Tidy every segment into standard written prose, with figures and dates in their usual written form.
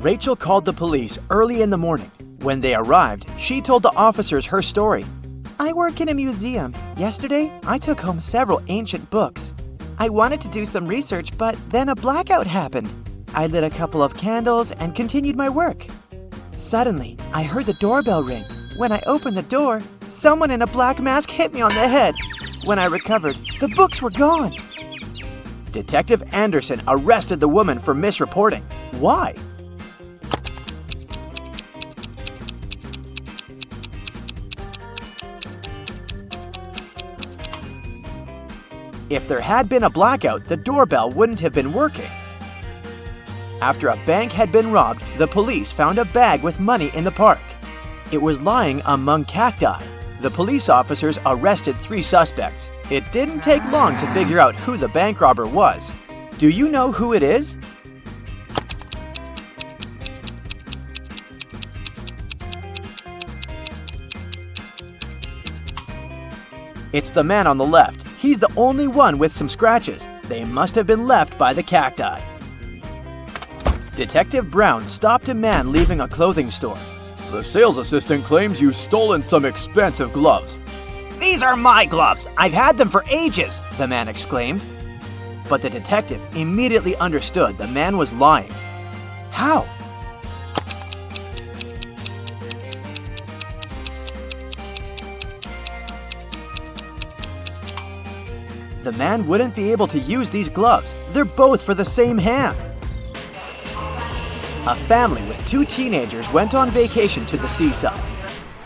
Rachel called the police early in the morning. When they arrived, she told the officers her story. "I work in a museum. Yesterday, I took home several ancient books. I wanted to do some research, but then a blackout happened. I lit a couple of candles and continued my work. Suddenly, I heard the doorbell ring. When I opened the door, someone in a black mask hit me on the head. When I recovered, the books were gone." Detective Anderson arrested the woman for misreporting. Why? If there had been a blackout, the doorbell wouldn't have been working. After a bank had been robbed, the police found a bag with money in the park. It was lying among cacti. The police officers arrested 3 suspects. It didn't take long to figure out who the bank robber was. Do you know who it is? It's the man on the left. He's the only one with some scratches. They must have been left by the cacti. Detective Brown stopped a man leaving a clothing store. "The sales assistant claims you've stolen some expensive gloves." "These are my gloves! I've had them for ages!" the man exclaimed. But the detective immediately understood the man was lying. How? The man wouldn't be able to use these gloves. They're both for the same hand. A family with 2 teenagers went on vacation to the seaside.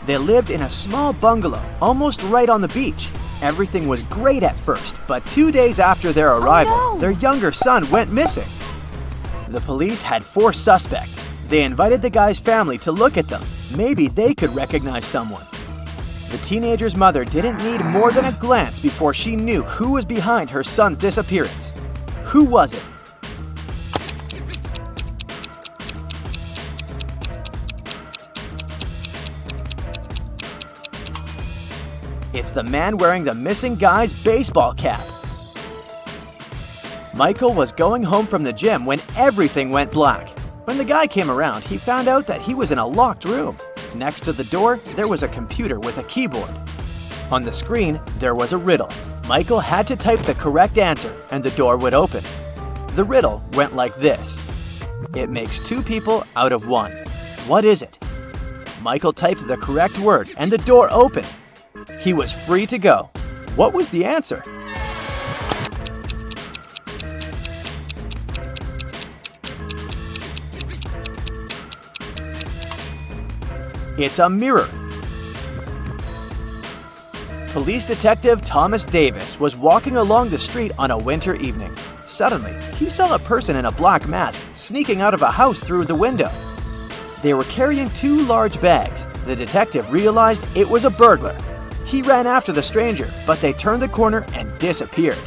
They lived in a small bungalow, almost right on the beach. Everything was great at first, but 2 days after their arrival, their younger son went missing. The police had 4 suspects. They invited the guy's family to look at them. Maybe they could recognize someone. The teenager's mother didn't need more than a glance before she knew who was behind her son's disappearance. Who was it? It's the man wearing the missing guy's baseball cap. Michael was going home from the gym when everything went black. When the guy came around, he found out that he was in a locked room. Next to the door, there was a computer with a keyboard. On the screen, there was a riddle. Michael had to type the correct answer, and the door would open. The riddle went like this. It makes 2 people out of 1. What is it? Michael typed the correct word, and the door opened. He was free to go. What was the answer? It's a mirror. Police detective Thomas Davis was walking along the street on a winter evening. Suddenly, he saw a person in a black mask sneaking out of a house through the window. They were carrying 2 large bags. The detective realized it was a burglar. He ran after the stranger, but they turned the corner and disappeared.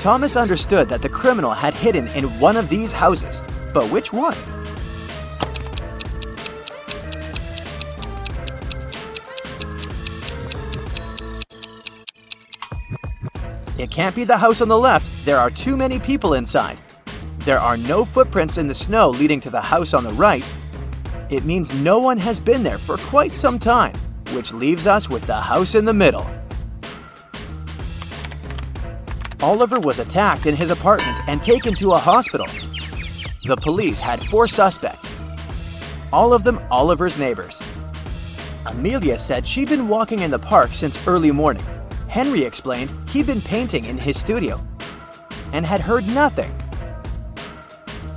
Thomas understood that the criminal had hidden in one of these houses. But which one? It can't be the house on the left. There are too many people inside. There are no footprints in the snow leading to the house on the right. It means no one has been there for quite some time, which leaves us with the house in the middle. Oliver was attacked in his apartment and taken to a hospital. The police had 4 suspects, all of them Oliver's neighbors. Amelia said she'd been walking in the park since early morning. Henry explained he'd been painting in his studio and had heard nothing.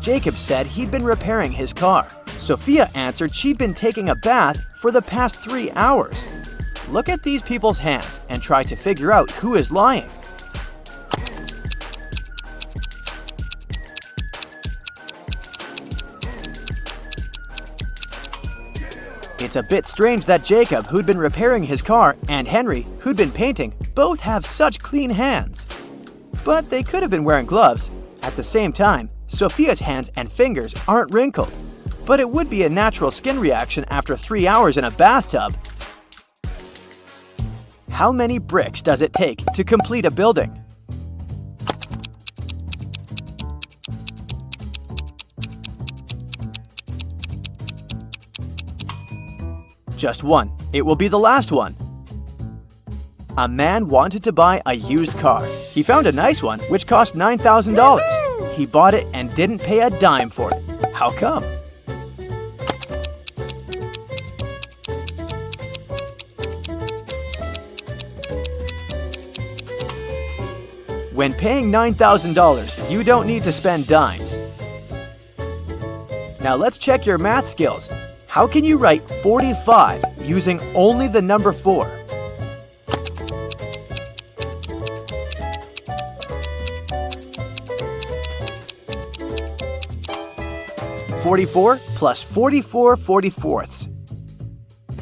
Jacob said he'd been repairing his car. Sophia answered she'd been taking a bath for the past 3 hours. Look at these people's hands and try to figure out who is lying. It's a bit strange that Jacob, who'd been repairing his car, and Henry, who'd been painting, both have such clean hands. But they could have been wearing gloves. At the same time, Sophia's hands and fingers aren't wrinkled. But it would be a natural skin reaction after 3 hours in a bathtub. How many bricks does it take to complete a building? Just one. It will be the last one. A man wanted to buy a used car. He found a nice one which cost $9,000. He bought it and didn't pay a dime for it. How come? When paying $9,000, you don't need to spend dimes. Now let's check your math skills. How can you write 45 using only the number 4? "44 plus 44 44ths.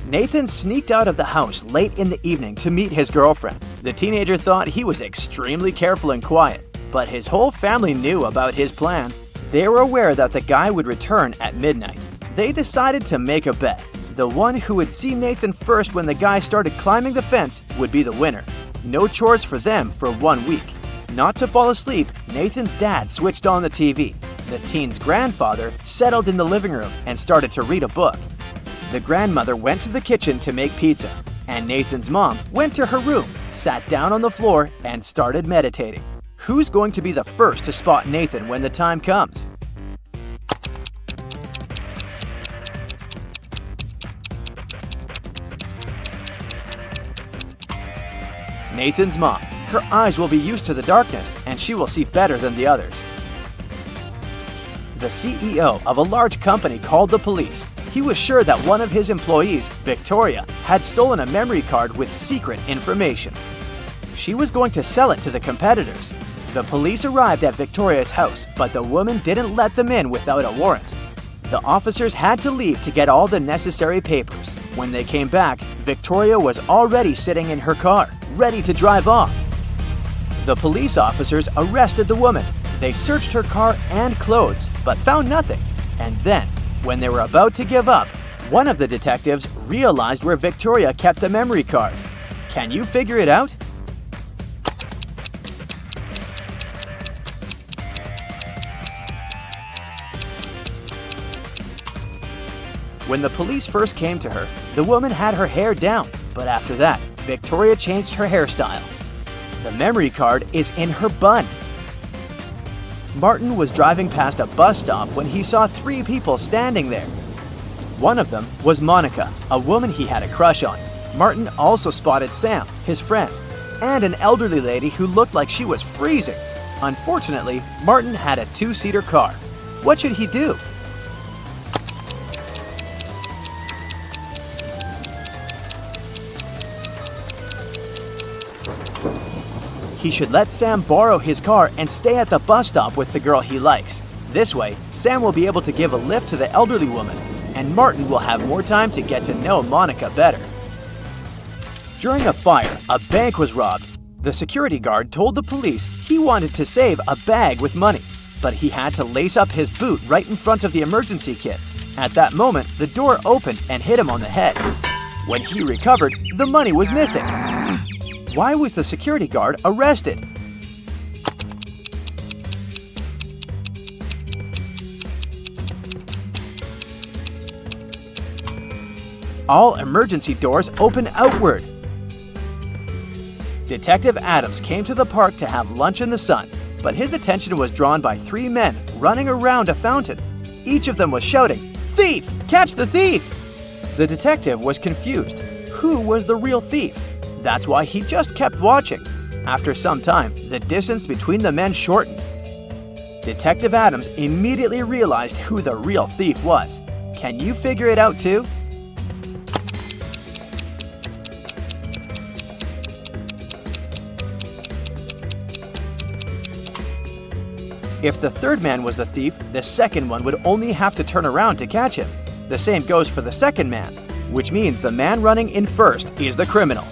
Nathan sneaked out of the house late in the evening to meet his girlfriend. The teenager thought he was extremely careful and quiet, but his whole family knew about his plan. They were aware that the guy would return at midnight. They decided to make a bet. The one who would see Nathan first when the guy started climbing the fence would be the winner. No chores for them for 1 week. Not to fall asleep, Nathan's dad switched on the TV. The teen's grandfather settled in the living room and started to read a book. The grandmother went to the kitchen to make pizza, and Nathan's mom went to her room, sat down on the floor, and started meditating. Who's going to be the first to spot Nathan when the time comes? Nathan's mom. Her eyes will be used to the darkness, and she will see better than the others. The CEO of a large company called the police. He was sure that one of his employees, Victoria, had stolen a memory card with secret information. She was going to sell it to the competitors. The police arrived at Victoria's house, but the woman didn't let them in without a warrant. The officers had to leave to get all the necessary papers. When they came back, Victoria was already sitting in her car, ready to drive off. The police officers arrested the woman. They searched her car and clothes, but found nothing. And then, when they were about to give up, one of the detectives realized where Victoria kept the memory card. Can you figure it out? When the police first came to her, the woman had her hair down, but after that, Victoria changed her hairstyle. The memory card is in her bun. Martin was driving past a bus stop when he saw 3 people standing there. One of them was Monica, a woman he had a crush on. Martin also spotted Sam, his friend, and an elderly lady who looked like she was freezing. Unfortunately, Martin had a 2-seater car. What should he do? He should let Sam borrow his car and stay at the bus stop with the girl he likes. This way, Sam will be able to give a lift to the elderly woman, and Martin will have more time to get to know Monica better. During a fire, a bank was robbed. The security guard told the police he wanted to save a bag with money, but he had to lace up his boot right in front of the emergency kit. At that moment, the door opened and hit him on the head. When he recovered, the money was missing. Why was the security guard arrested? All emergency doors open outward. Detective Adams came to the park to have lunch in the sun, but his attention was drawn by 3 men running around a fountain. Each of them was shouting, "Thief! Catch the thief!" The detective was confused. Who was the real thief? That's why he just kept watching. After some time, the distance between the men shortened. Detective Adams immediately realized who the real thief was. Can you figure it out too? If the third man was the thief, the second one would only have to turn around to catch him. The same goes for the second man, which means the man running in first is the criminal.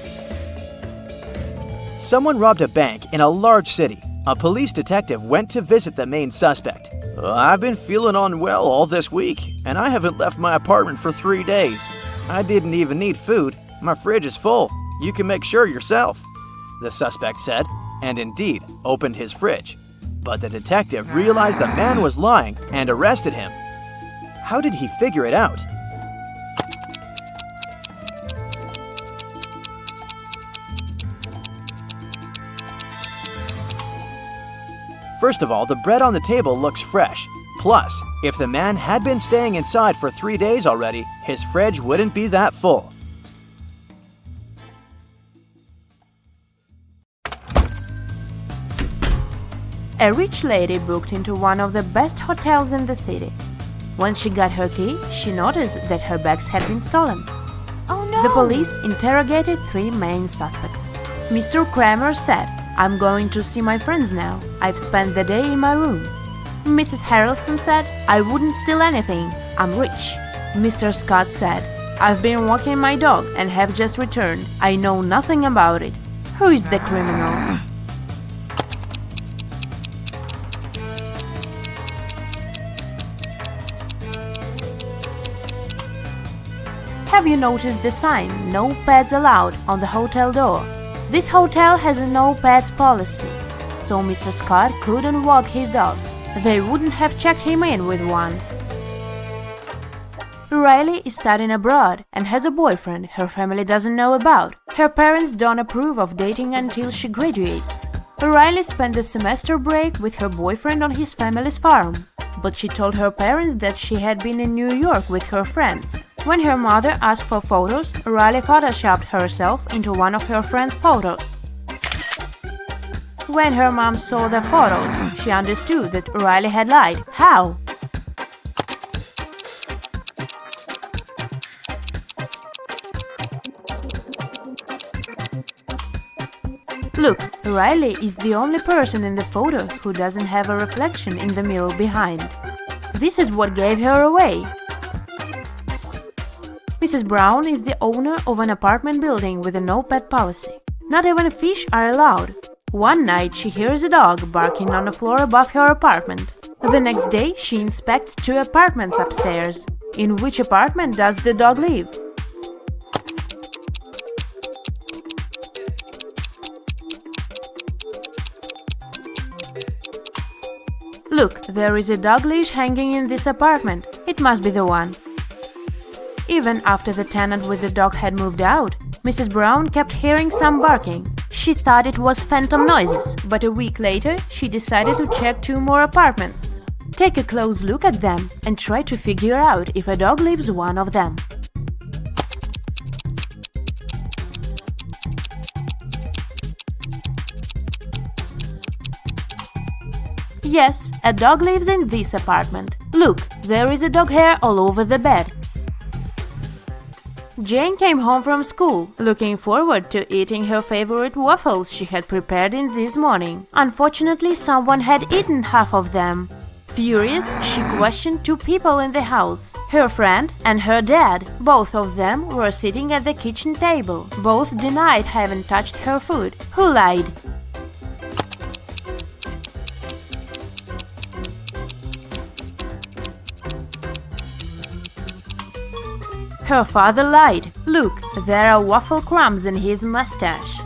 Someone robbed a bank in a large city. A police detective went to visit the main suspect. "I've been feeling unwell all this week, and I haven't left my apartment for 3 days. I didn't even need food. My fridge is full. You can make sure yourself," the suspect said, and indeed opened his fridge. But the detective realized the man was lying and arrested him. How did he figure it out? First of all, the bread on the table looks fresh. Plus, if the man had been staying inside for 3 days already, his fridge wouldn't be that full. A rich lady booked into one of the best hotels in the city. When she got her key, she noticed that her bags had been stolen. Oh no! The police interrogated 3 main suspects. Mr. Kramer said, "I'm going to see my friends now. I've spent the day in my room." Mrs. Harrelson said, "I wouldn't steal anything. I'm rich." Mr. Scott said, "I've been walking my dog and have just returned. I know nothing about it." Who is the criminal? Have you noticed the sign, "No pets allowed," on the hotel door? This hotel has a no pets policy, so Mr. Scott couldn't walk his dog. They wouldn't have checked him in with one. Riley is studying abroad and has a boyfriend her family doesn't know about. Her parents don't approve of dating until she graduates. Riley spent the semester break with her boyfriend on his family's farm, but she told her parents that she had been in New York with her friends. When her mother asked for photos, Riley photoshopped herself into one of her friends' photos. When her mom saw the photos, she understood that Riley had lied. How? Look, Riley is the only person in the photo who doesn't have a reflection in the mirror behind. This is what gave her away. Mrs. Brown is the owner of an apartment building with a no-pet policy. Not even fish are allowed. One night she hears a dog barking on the floor above her apartment. The next day she inspects 2 apartments upstairs. In which apartment does the dog live? Look, there is a dog leash hanging in this apartment. It must be the one. Even after the tenant with the dog had moved out, Mrs. Brown kept hearing some barking. She thought it was phantom noises, but a week later she decided to check 2 more apartments. Take a close look at them and try to figure out if a dog lives one of them. Yes, a dog lives in this apartment. Look, there is a dog hair all over the bed. Jane came home from school, looking forward to eating her favorite waffles she had prepared in this morning. Unfortunately, someone had eaten half of them. Furious, she questioned 2 people in the house, her friend and her dad. Both of them were sitting at the kitchen table. Both denied having touched her food. Who lied? Her father lied. Look, there are waffle crumbs in his mustache.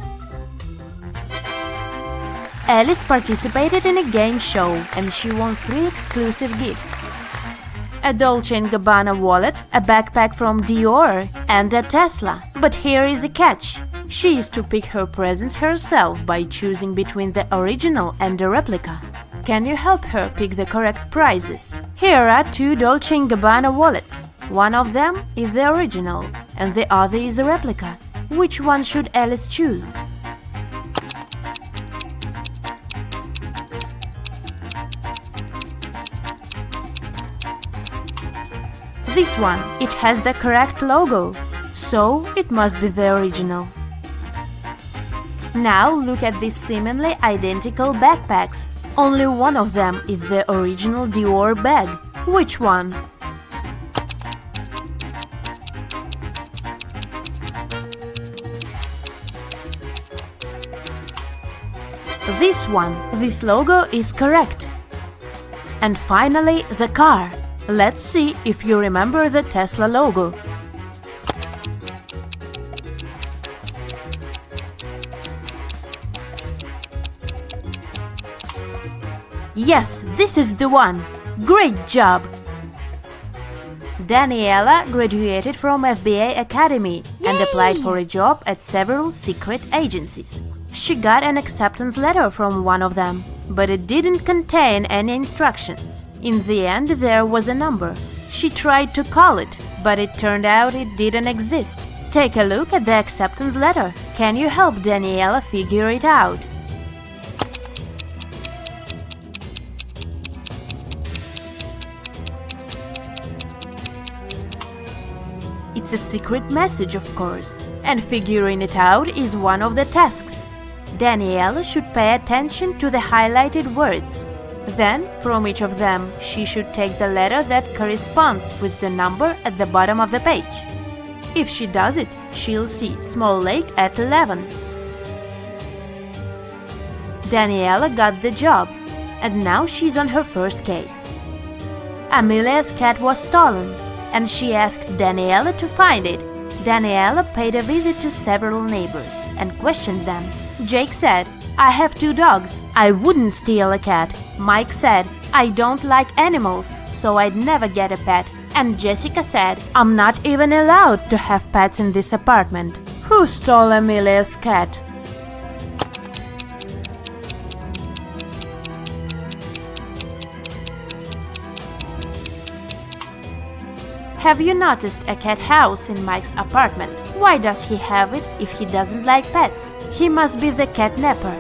Alice participated in a game show and she won 3 exclusive gifts. A Dolce & Gabbana wallet, a backpack from Dior, and a Tesla. But here is a catch. She is to pick her presents herself by choosing between the original and the replica. Can you help her pick the correct prizes? Here are 2 Dolce & Gabbana wallets. One of them is the original, and the other is a replica. Which one should Alice choose? This one, it has the correct logo, so it must be the original. Now look at these seemingly identical backpacks. Only one of them is the original Dior bag. Which one? This one. This logo is correct. And finally, the car. Let's see if you remember the Tesla logo. Yes, this is the one. Great job! Daniela graduated from FBA Academy and applied for a job at several secret agencies. She got an acceptance letter from one of them. but it didn't contain any instructions. In the end, there was a number. She tried to call it, but it turned out it didn't exist. Take a look at the acceptance letter. Can you help Daniela figure it out? It's a secret message, of course, and figuring it out is one of the tasks. Daniela should pay attention to the highlighted words. Then, from each of them, she should take the letter that corresponds with the number at the bottom of the page. If she does it, she'll see small lake at 11. Daniela got the job, and now she's on her first case. Amelia's cat was stolen, and she asked Daniela to find it. Daniela paid a visit to several neighbors and questioned them. Jake said, "I have 2 dogs. I wouldn't steal a cat." Mike said, "I don't like animals, so I'd never get a pet." And Jessica said, "I'm not even allowed to have pets in this apartment." Who stole Amelia's cat? Have you noticed a cat house in Mike's apartment? Why does he have it if he doesn't like pets? He must be the cat napper.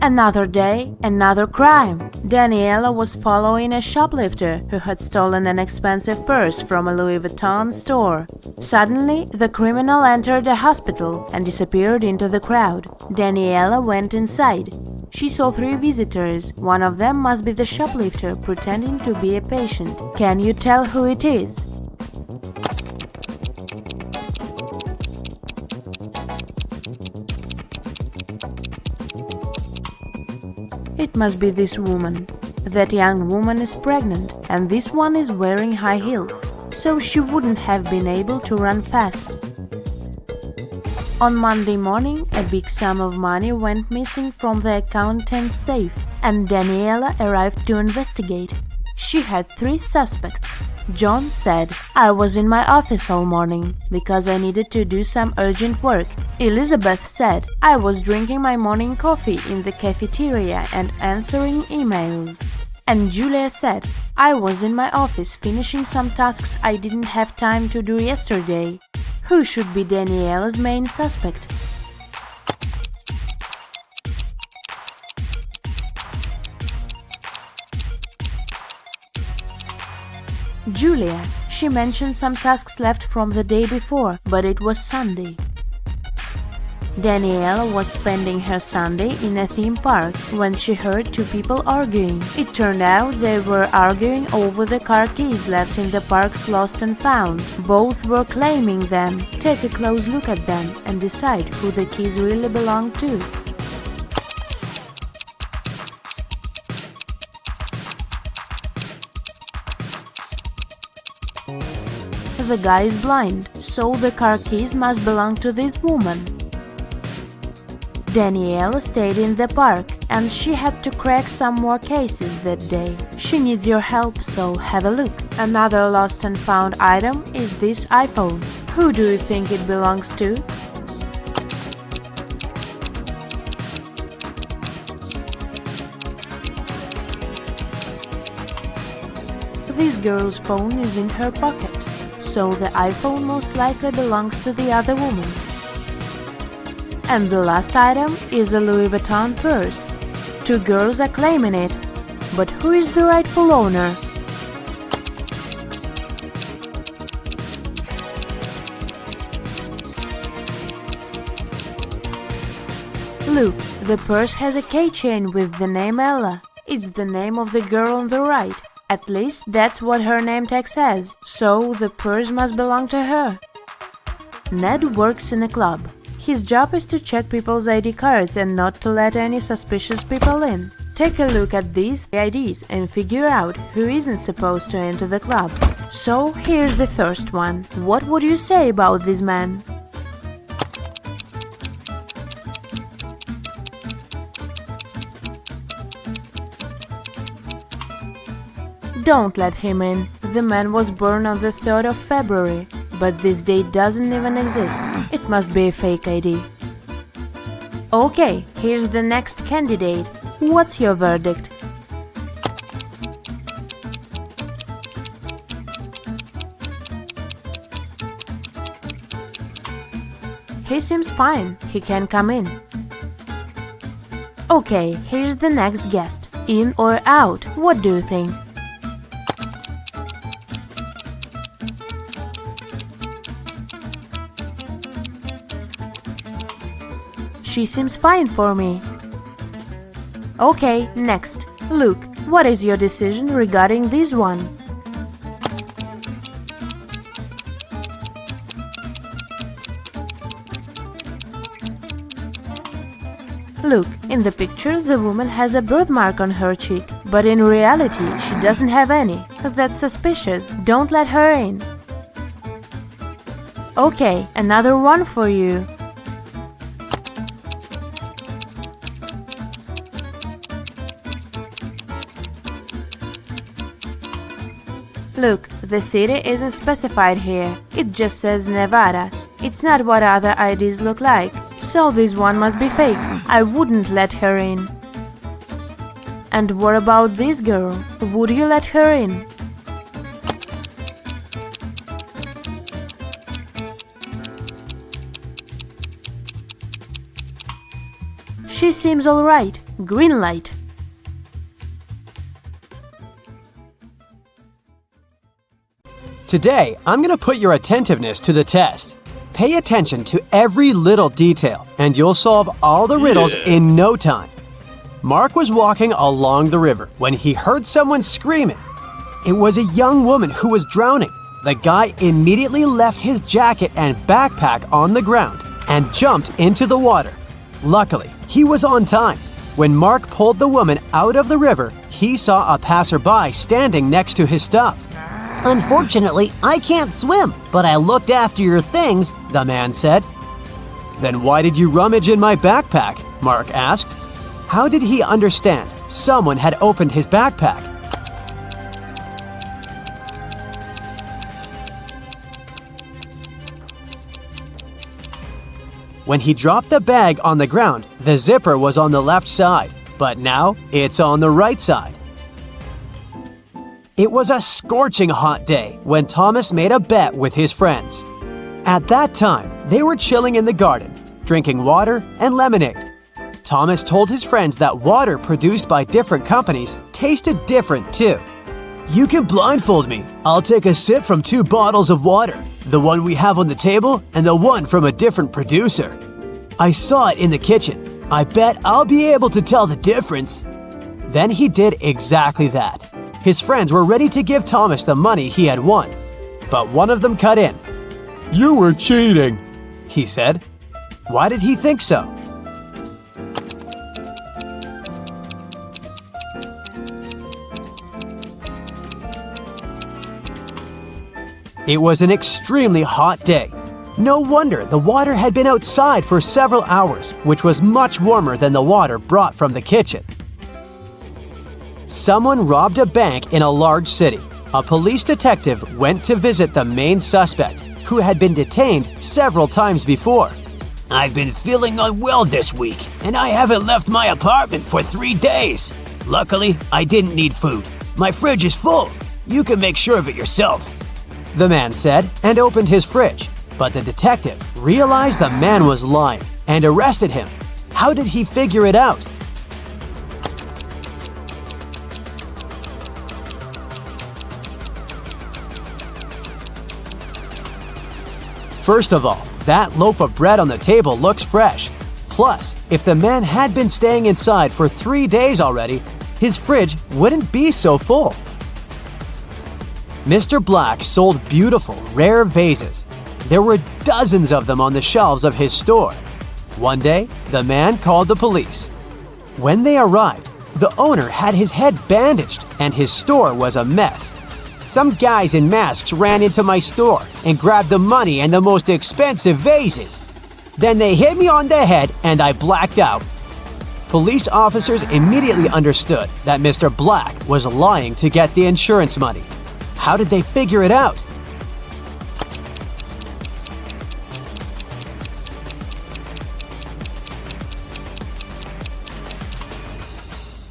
Another day, another crime. Daniela was following a shoplifter who had stolen an expensive purse from a Louis Vuitton store. Suddenly, the criminal entered a hospital and disappeared into the crowd. Daniela went inside. She saw 3 visitors. One of them must be the shoplifter pretending to be a patient. Can you tell who it is? It must be this woman. That young woman is pregnant, and this one is wearing high heels, so she wouldn't have been able to run fast. On Monday morning, a big sum of money went missing from the accountant's safe, and Daniela arrived to investigate. She had 3 suspects. John said, "I was in my office all morning because I needed to do some urgent work." Elizabeth said, "I was drinking my morning coffee in the cafeteria and answering emails." And Julia said, "I was in my office finishing some tasks I didn't have time to do yesterday." Who should be Daniela's main suspect? Julia. She mentioned some tasks left from the day before, but it was Sunday. Daniela was spending her Sunday in a theme park when she heard 2 people arguing. It turned out they were arguing over the car keys left in the park's lost and found. Both were claiming them. Take a close look at them and decide who the keys really belong to. The guy is blind, so the car keys must belong to this woman. Daniela stayed in the park, and she had to crack some more cases that day. She needs your help, so have a look. Another lost and found item is this iPhone. Who do you think it belongs to? This girl's phone is in her pocket, so the iPhone most likely belongs to the other woman. And the last item is a Louis Vuitton purse. 2 girls are claiming it, but who is the rightful owner? Look, the purse has a keychain with the name Ella. It's the name of the girl on the right. At least that's what her name tag says, so the purse must belong to her. Ned works in a club. His job is to check people's ID cards and not to let any suspicious people in. Take a look at these IDs and figure out who isn't supposed to enter the club. So here's the first one. What would you say about this man? Don't let him in. The man was born on the 3rd of February, but this date doesn't even exist. It must be a fake ID. Okay, here's the next candidate. What's your verdict? He seems fine. He can come in. Okay, here's the next guest. In or out? What do you think? She seems fine for me. Okay, next. Luke, what is your decision regarding this one? Look, in the picture the woman has a birthmark on her cheek, but in reality she doesn't have any. That's suspicious. Don't let her in. Okay, another one for you. Look, the city isn't specified here. It just says Nevada. It's not what other IDs look like. So this one must be fake. I wouldn't let her in. And what about this girl? Would you let her in? She seems alright. Green light. Today, I'm going to put your attentiveness to the test. Pay attention to every little detail, and you'll solve all the riddles in no time. Mark was walking along the river when he heard someone screaming. It was a young woman who was drowning. The guy immediately left his jacket and backpack on the ground and jumped into the water. Luckily, he was on time. When Mark pulled the woman out of the river, he saw a passerby standing next to his stuff. Unfortunately, I can't swim, but I looked after your things, the man said. Then why did you rummage in my backpack? Mark asked. How did he understand someone had opened his backpack? When he dropped the bag on the ground, the zipper was on the left side, but now it's on the right side. It was a scorching hot day when Thomas made a bet with his friends. At that time, they were chilling in the garden, drinking water and lemonade. Thomas told his friends that water produced by different companies tasted different too. You can blindfold me. I'll take a sip from 2 bottles of water, the one we have on the table and the one from a different producer. I saw it in the kitchen. I bet I'll be able to tell the difference. Then he did exactly that. His friends were ready to give Thomas the money he had won, but one of them cut in. "You were cheating," he said. Why did he think so? It was an extremely hot day. No wonder the water had been outside for several hours, which was much warmer than the water brought from the kitchen. Someone robbed a bank in a large city. A police detective went to visit the main suspect, who had been detained several times before. I've been feeling unwell this week, and I haven't left my apartment for 3 days. Luckily, I didn't need food. My fridge is full. You can make sure of it yourself, the man said and opened his fridge. But the detective realized the man was lying and arrested him. How did he figure it out? First of all, that loaf of bread on the table looks fresh. Plus, if the man had been staying inside for 3 days already, his fridge wouldn't be so full. Mr. Black sold beautiful, rare vases. There were dozens of them on the shelves of his store. One day, the man called the police. When they arrived, the owner had his head bandaged and his store was a mess. Some guys in masks ran into my store and grabbed the money and the most expensive vases. Then they hit me on the head and I blacked out. Police officers immediately understood that Mr. Black was lying to get the insurance money. How did they figure it out?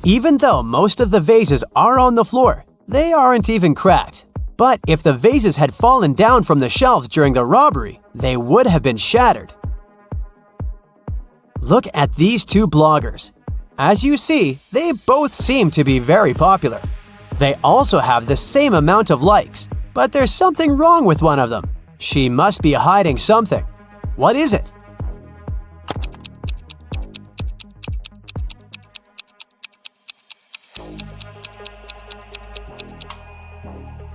Even though most of the vases are on the floor, they aren't even cracked. But if the vases had fallen down from the shelves during the robbery, they would have been shattered. Look at these two bloggers. As you see, they both seem to be very popular. They also have the same amount of likes, but there's something wrong with one of them. She must be hiding something. What is it?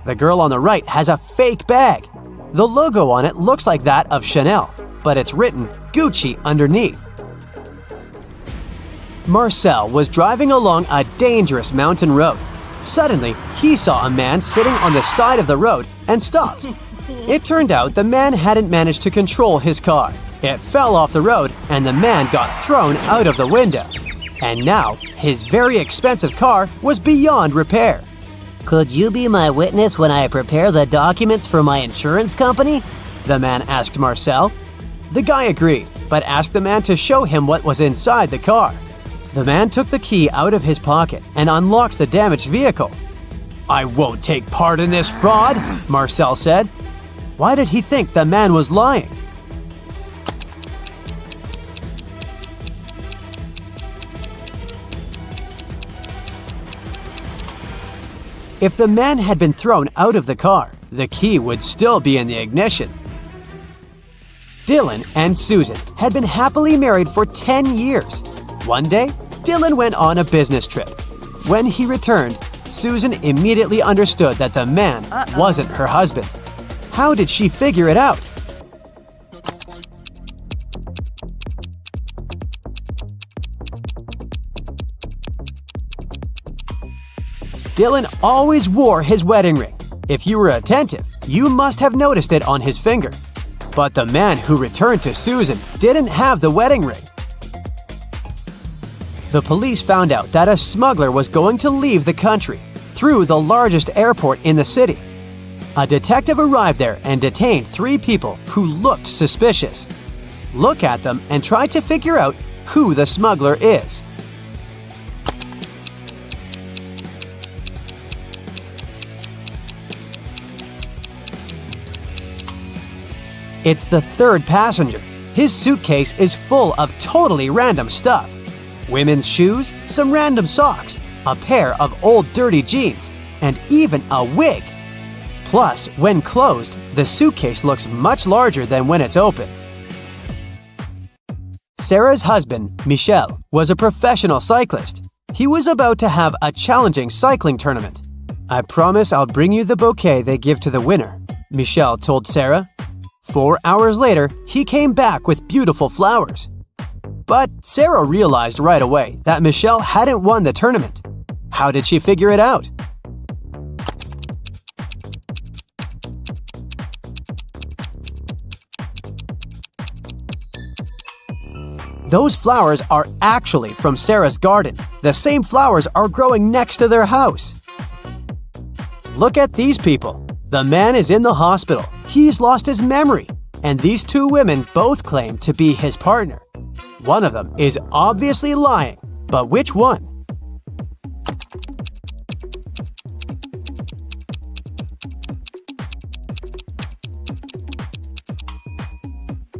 The girl on the right has a fake bag. The logo on it looks like that of Chanel, but it's written Gucci underneath. Marcel was driving along a dangerous mountain road. Suddenly, he saw a man sitting on the side of the road and stopped. It turned out the man hadn't managed to control his car. It fell off the road and the man got thrown out of the window. And now, his very expensive car was beyond repair. Could you be my witness when I prepare the documents for my insurance company? The man asked Marcel. The guy agreed, but asked the man to show him what was inside the car. The man took the key out of his pocket and unlocked the damaged vehicle. "I won't take part in this fraud," Marcel said. Why did he think the man was lying? If the man had been thrown out of the car, the key would still be in the ignition. Dylan and Susan had been happily married for 10 years. One day, Dylan went on a business trip. When he returned, Susan immediately understood that the man wasn't her husband. How did she figure it out? Dylan always wore his wedding ring. If you were attentive, you must have noticed it on his finger. But the man who returned to Susan didn't have the wedding ring. The police found out that a smuggler was going to leave the country through the largest airport in the city. A detective arrived there and detained 3 people who looked suspicious. Look at them and try to figure out who the smuggler is. It's the 3rd passenger. His suitcase is full of totally random stuff. Women's shoes, some random socks, a pair of old dirty jeans, and even a wig. Plus, when closed, the suitcase looks much larger than when it's open. Sarah's husband, Michel, was a professional cyclist. He was about to have a challenging cycling tournament. "I promise I'll bring you the bouquet they give to the winner," Michel told Sarah. 4 hours later, he came back with beautiful flowers. But Sarah realized right away that Michel hadn't won the tournament. How did she figure it out? Those flowers are actually from Sarah's garden. The same flowers are growing next to their house. Look at these people. The man is in the hospital. He's lost his memory. And these 2 women both claim to be his partner. One of them is obviously lying, but which one?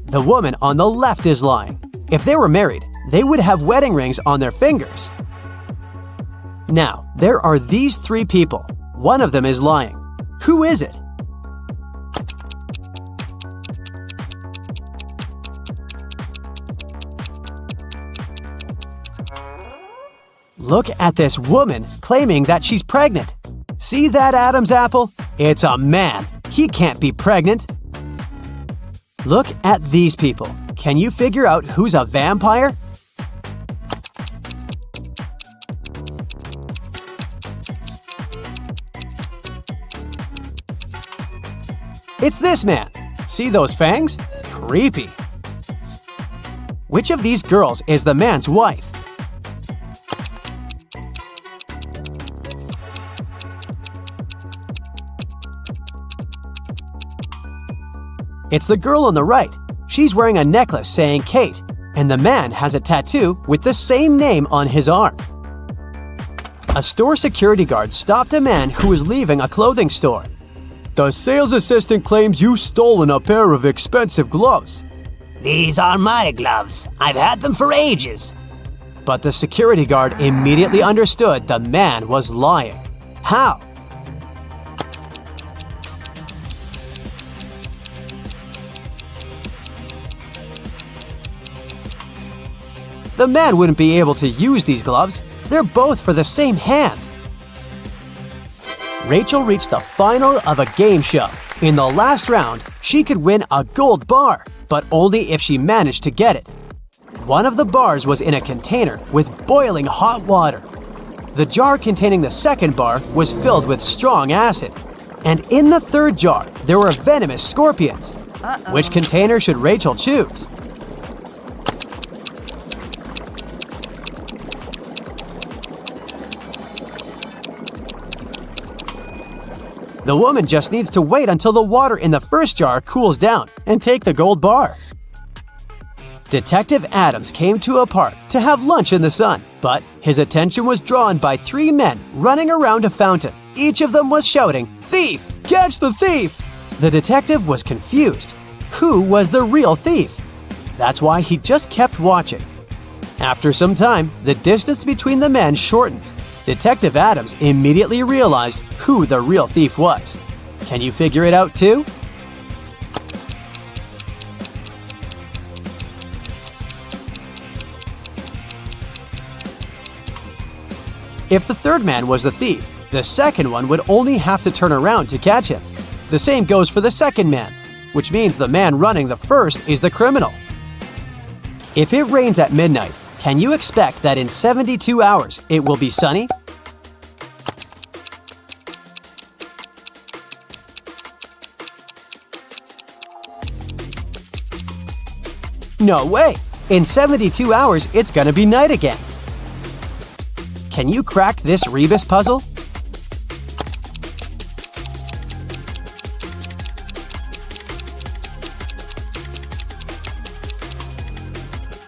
The woman on the left is lying. If they were married, they would have wedding rings on their fingers. Now, there are these 3 people. One of them is lying. Who is it? Look at this woman claiming that she's pregnant. See that Adam's apple? It's a man. He can't be pregnant. Look at these people. Can you figure out who's a vampire? It's this man. See those fangs? Creepy. Which of these girls is the man's wife? It's the girl on the right. She's wearing a necklace saying Kate, and the man has a tattoo with the same name on his arm. A store security guard stopped a man who was leaving a clothing store. The sales assistant claims you've stolen a pair of expensive gloves. These are my gloves. I've had them for ages. But the security guard immediately understood the man was lying. How? The man wouldn't be able to use these gloves. They're both for the same hand. Rachel reached the final of a game show. In the last round, she could win a gold bar, but only if she managed to get it. One of the bars was in a container with boiling hot water. The jar containing the second bar was filled with strong acid. And in the third jar, there were venomous scorpions. Which container should Rachel choose? The woman just needs to wait until the water in the first jar cools down and take the gold bar. Detective Adams came to a park to have lunch in the sun, but his attention was drawn by 3 men running around a fountain. Each of them was shouting, "Thief! Catch the thief!" The detective was confused. Who was the real thief? That's why he just kept watching. After some time, the distance between the men shortened. Detective Adams immediately realized who the real thief was. Can you figure it out too? If the third man was the thief, the second one would only have to turn around to catch him. The same goes for the second man, which means the man running the first is the criminal. If it rains at midnight, can you expect that in 72 hours it will be sunny? No way! In 72 hours, it's gonna be night again. Can you crack this rebus puzzle?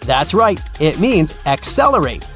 That's right, it means accelerate.